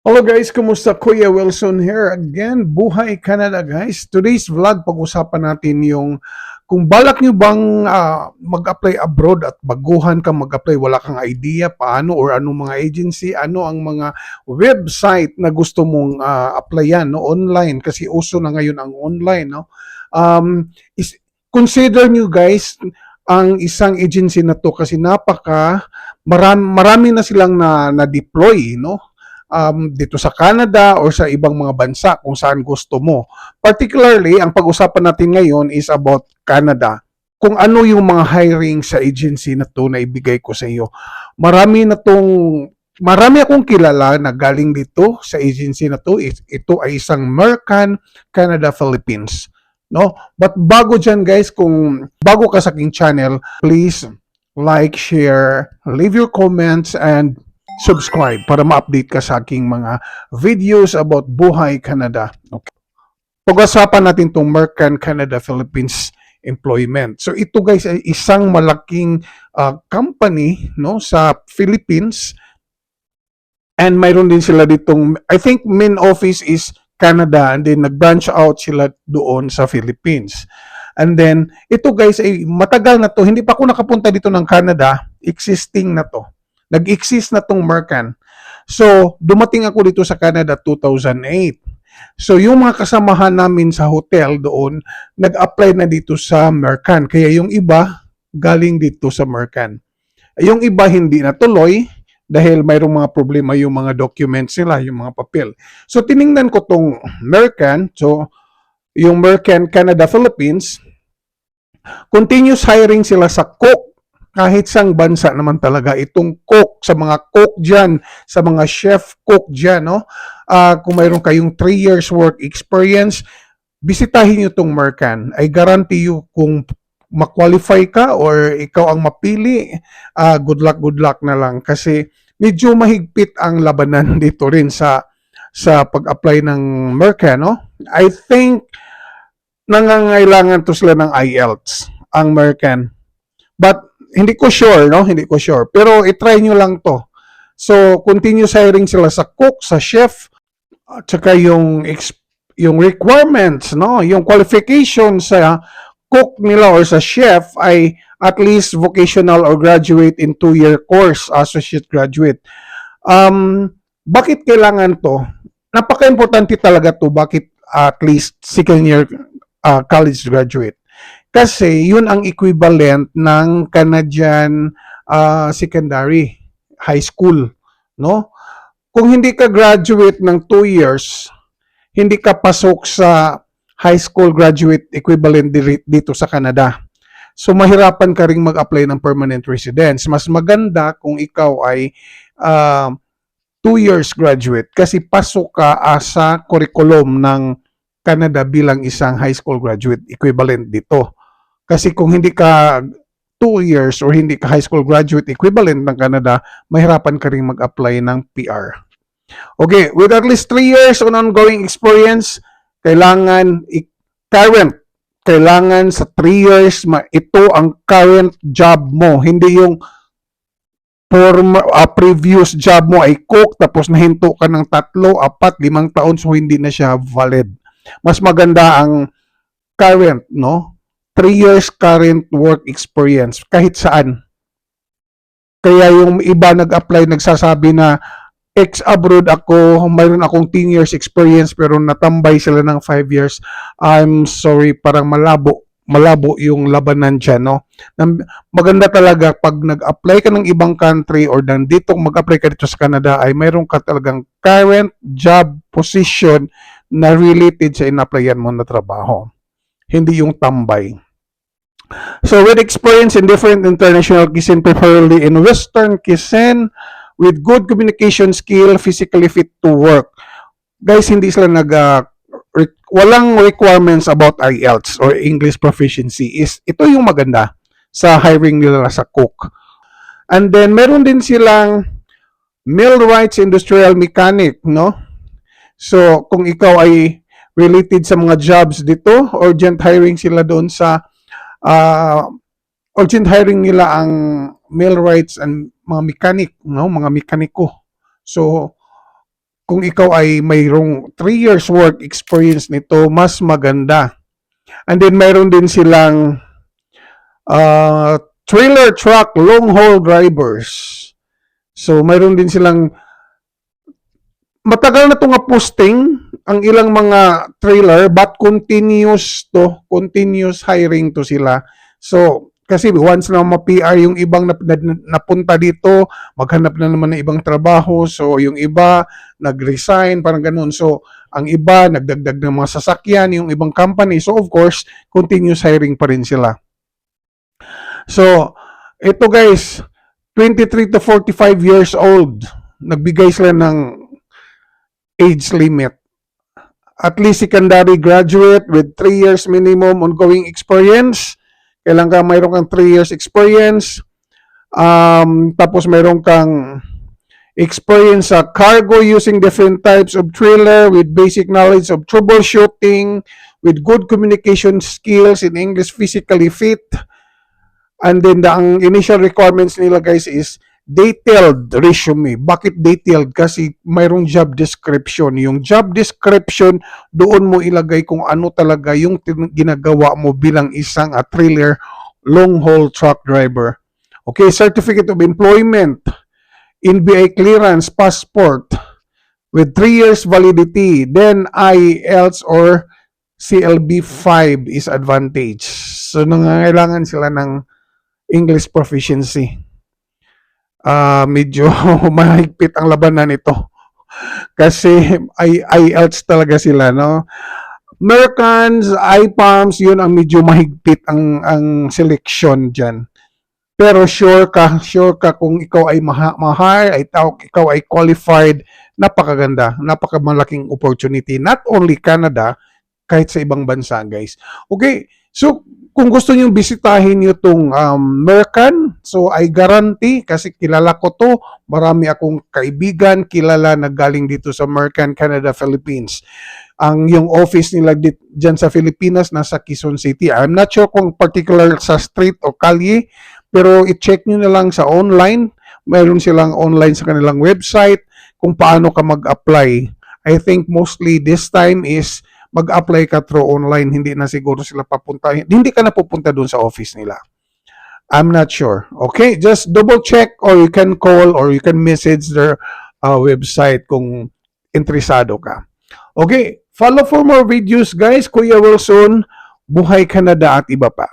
Hello guys, kumusta? Kuya Wilson here again. Buhay Canada guys. Today's vlog, pag-usapan natin yung kung balak nyo bang mag-apply abroad at baguhan ka mag-apply, wala kang idea paano or anong mga agency, ano ang mga website na gusto mong applyan no? Online kasi uso na ngayon ang online. No? Um, is, consider nyo guys ang isang agency na to kasi marami na silang na-deploy no? Dito sa Canada or sa ibang mga bansa kung saan gusto mo. Particularly, ang pag-usapan natin ngayon is about Canada. Kung ano yung mga hiring sa agency na to na ibigay ko sa iyo. Marami akong kilala na galing dito sa agency na to. Ito ay isang Mercan Canada Philippines. No? But bago dyan guys, kung bago ka sa aking channel, please like, share, leave your comments, and subscribe para ma-update ka sa aking mga videos about Buhay Canada. Okay. Pag-usapan natin itong Mercan Canada Philippines employment. So ito guys ay isang malaking company no sa Philippines, and mayroon din sila ditong, I think main office is Canada, and then nag-branch out sila doon sa Philippines. And then ito guys ay matagal na to, hindi pa ako nakapunta dito ng Canada, existing na to. Nag-exist na tong Mercan. So, dumating ako dito sa Canada 2008. So, yung mga kasamahan namin sa hotel doon, nag-apply na dito sa Mercan. Kaya yung iba, galing dito sa Mercan. Yung iba hindi natuloy dahil mayroong mga problema yung mga documents nila, yung mga papel. So, tiningnan ko tong Mercan. So, yung Mercan Canada Philippines, continuous hiring sila sa cook. Kahit sang bansa naman talaga itong cook, sa mga cook dyan, sa mga chef cook dyan, no? Kung mayroon kayong 3 years work experience, bisitahin nyo itong Mercan. I guarantee you kung ma-qualify ka or ikaw ang mapili, good luck na lang. Kasi medyo mahigpit ang labanan dito rin sa pag-apply ng Mercan, no? I think nangangailangan to sila ng IELTS, ang Mercan. But hindi ko sure, no? Hindi ko sure. Pero i-try nyo lang to. So, continuous hiring sila sa cook, sa chef, at saka yung requirements, no? Yung qualifications sa cook nila or sa chef ay at least vocational or graduate in 2-year course, associate graduate. Bakit kailangan to? Napaka-importante talaga to. Bakit at least second year college graduate? Kasi yun ang equivalent ng Canadian secondary high school, no? Kung hindi ka graduate ng 2 years, hindi ka pasok sa high school graduate equivalent dito sa Canada. So mahirapan ka ring mag-apply ng permanent residence. Mas maganda kung ikaw ay 2 years graduate kasi pasok ka sa curriculum ng Canada bilang isang high school graduate equivalent dito. Kasi kung hindi ka 2 years or hindi ka high school graduate equivalent ng Canada, mahirapan ka rin mag-apply ng PR. Okay, with at least 3 years on ongoing experience, kailangan current. Kailangan sa 3 years, ito ang current job mo. Hindi yung previous job mo ay cook, tapos nahinto ka ng 3, 4, 5 taon, so hindi na siya valid. Mas maganda ang current, no? 3 years current work experience kahit saan. Kaya yung iba nag-apply, nagsasabi na ex-abroad ako, mayroon akong 10 years experience pero natambay sila ng 5 years. I'm sorry, parang malabo yung labanan dyan, no? Maganda talaga pag nag-apply ka ng ibang country or nandito mag-apply ka dito sa Canada ay mayroon ka talagang current job position na related sa in-applyan mo na trabaho. Hindi yung tambay. So with experience in different international cuisine, preferably in Western cuisine, with good communication skill, physically fit to work. Guys, hindi sila walang requirements about IELTS or English proficiency. Ito yung maganda sa hiring nila sa cook. And then meron din silang millwrights industrial mechanic, no? So kung ikaw ay related sa mga jobs dito, urgent hiring sila doon sa urgent hiring nila ang millwrights and mga mechanic, no? Mga mekaniko. So kung ikaw ay mayroong 3 years work experience nito, mas maganda. And then mayroon din silang trailer truck long haul drivers. So mayroon din silang matagal na to nga posting ang ilang mga trailer but continuous hiring to sila. So kasi once na ma-PR yung ibang napunta dito, maghanap na naman ng ibang trabaho. So yung iba nag-resign, parang ganun. So ang iba nagdagdag ng mga sasakyan, yung ibang company. So of course, continuous hiring pa rin sila. So ito guys, 23 to 45 years old, nagbigay sila ng age limit. At least secondary graduate with 3 years minimum ongoing experience. Kailangan mayroon kang 3 years experience. Tapos mayroon kang experience sa cargo using different types of trailer with basic knowledge of troubleshooting, with good communication skills in English, physically fit. And then ang initial requirements nila guys is detailed resume. Bakit detailed? Kasi mayroong job description. Yung job description, doon mo ilagay kung ano talaga yung ginagawa mo bilang isang trailer long-haul truck driver. Okay, certificate of employment, NBI clearance, passport, with 3 years validity. Then IELTS or CLB5 is advantage. So, nangangailangan sila ng English proficiency. Medyo mahigpit ang labanan nito kasi IELTS talaga sila, no? Americans, IPALMS, yun ang medyo mahigpit ang selection dyan. Pero sure ka kung ikaw ay mahal, ikaw ay qualified, napakaganda, napakamalaking opportunity. Not only Canada, kahit sa ibang bansa, guys. Okay, so kung gusto niyo bisitahin niyo tong Mercan, so I guarantee, kasi kilala ko to, marami akong kaibigan, kilala na galing dito sa Mercan, Canada, Philippines. Yung office nila dyan sa Pilipinas, nasa Quezon City. I'm not sure kung particular sa street o kalye, pero i-check nyo na lang sa online. Mayroon silang online sa kanilang website kung paano ka mag-apply. I think mostly this time is mag-apply ka through online, hindi na siguro sila papunta. Hindi ka na pupunta doon sa office nila. I'm not sure. Okay, just double check or you can call or you can message their website kung interesado ka. Okay, follow for more videos guys. Kuya Wilson, Buhay Canada at iba pa.